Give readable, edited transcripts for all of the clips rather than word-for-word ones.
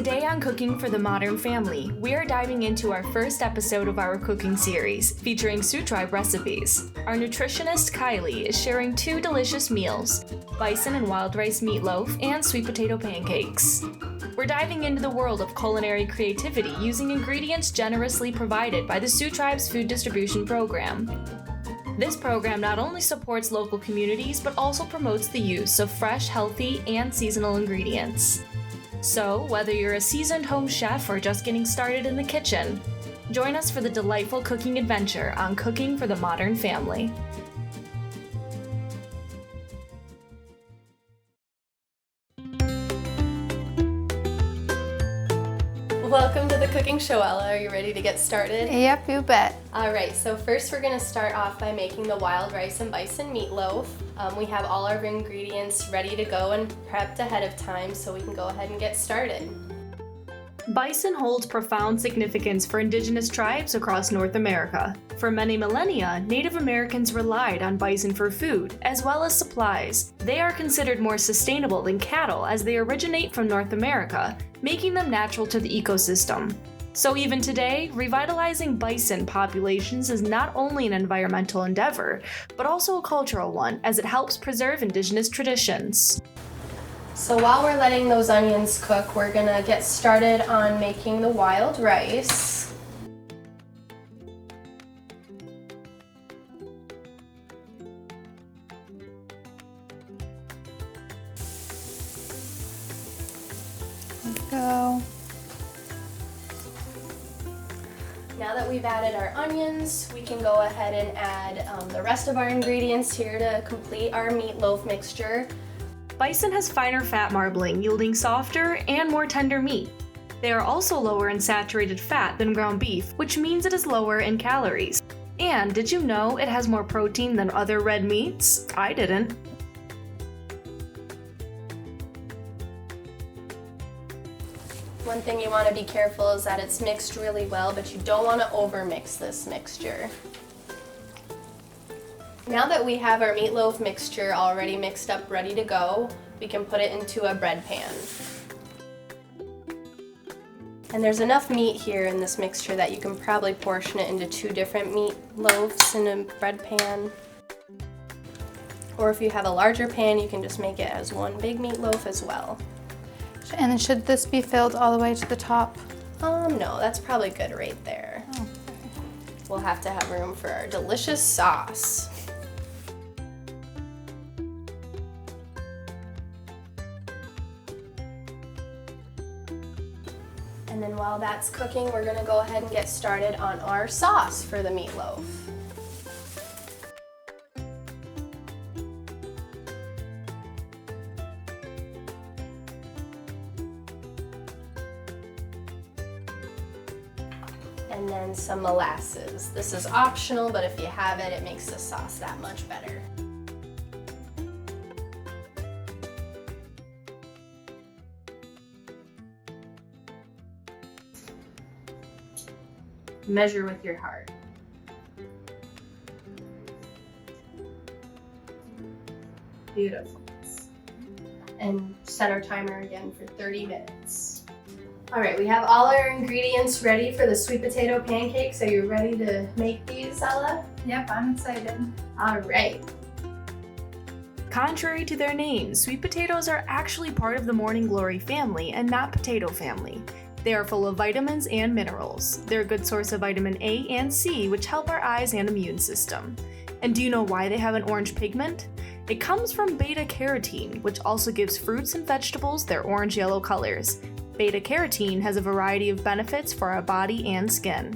Today on Cooking for the Modern Family, we are diving into our first episode of our cooking series, featuring Sault tribe recipes. Our nutritionist Kylie is sharing 2 delicious meals, bison and wild rice meatloaf and sweet potato pancakes. We're diving into the world of culinary creativity using ingredients generously provided by the Sault tribe's food distribution program. This program not only supports local communities, but also promotes the use of fresh, healthy, and seasonal ingredients. So, whether you're a seasoned home chef or just getting started in the kitchen, join us for the delightful cooking adventure on Cooking for the Modern Family. Welcome to the cooking show, Ella. Are you ready to get started? Yep, you bet. Alright, so first we're going to start off by making the wild rice and bison meatloaf. We have all our ingredients ready to go and prepped ahead of time, so we can go ahead and get started. Bison holds profound significance for indigenous tribes across North America. For many millennia, Native Americans relied on bison for food, as well as supplies. They are considered more sustainable than cattle as they originate from North America, making them natural to the ecosystem. So even today, revitalizing bison populations is not only an environmental endeavor, but also a cultural one, as it helps preserve indigenous traditions. So while we're letting those onions cook, we're going to get started on making the wild rice. Go. Now that we've added our onions, we can go ahead and add the rest of our ingredients here to complete our meatloaf mixture. Bison has finer fat marbling, yielding softer and more tender meat. They are also lower in saturated fat than ground beef, which means it is lower in calories. And did you know it has more protein than other red meats? I didn't. One thing you want to be careful is that it's mixed really well, but you don't want to overmix this mixture. Now that we have our meatloaf mixture already mixed up, ready to go, we can put it into a bread pan. And there's enough meat here in this mixture that you can probably portion it into 2 different meatloaves in a bread pan. Or if you have a larger pan, you can just make it as one big meatloaf as well. And should this be filled all the way to the top? No, that's probably good right there. Okay. We'll have to have room for our delicious sauce. And then while that's cooking, we're gonna go ahead and get started on our sauce for the meatloaf. And then some molasses. This is optional, but if you have it, it makes the sauce that much better. Measure with your heart. Beautiful. And set our timer again for 30 minutes. All right, we have all our ingredients ready for the sweet potato pancakes. Are you ready to make these, Ella? Yep, I'm excited. All right. Contrary to their names, sweet potatoes are actually part of the morning glory family and not potato family. They are full of vitamins and minerals. They're a good source of vitamin A and C, which help our eyes and immune system. And do you know why they have an orange pigment? It comes from beta-carotene, which also gives fruits and vegetables their orange-yellow colors. Beta-carotene has a variety of benefits for our body and skin.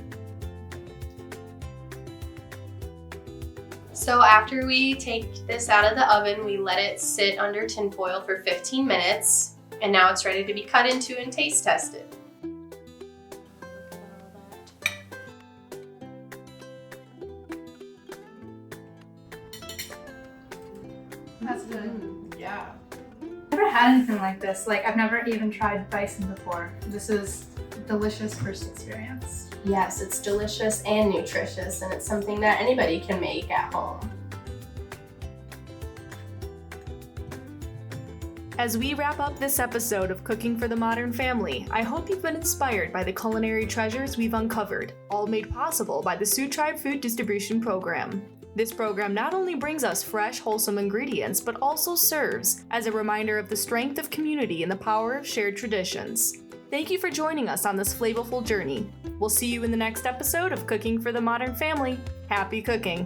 So after we take this out of the oven, we let it sit under tinfoil for 15 minutes, and now it's ready to be cut into and taste tested. That's good. Yeah. I've never had anything like this. I've never even tried bison before. This is a delicious first experience. Yes, it's delicious and nutritious, and it's something that anybody can make at home. As we wrap up this episode of Cooking for the Modern Family, I hope you've been inspired by the culinary treasures we've uncovered, all made possible by the Sault Tribe Food Distribution Program. This program not only brings us fresh, wholesome ingredients, but also serves as a reminder of the strength of community and the power of shared traditions. Thank you for joining us on this flavorful journey. We'll see you in the next episode of Cooking for the Modern Family. Happy cooking!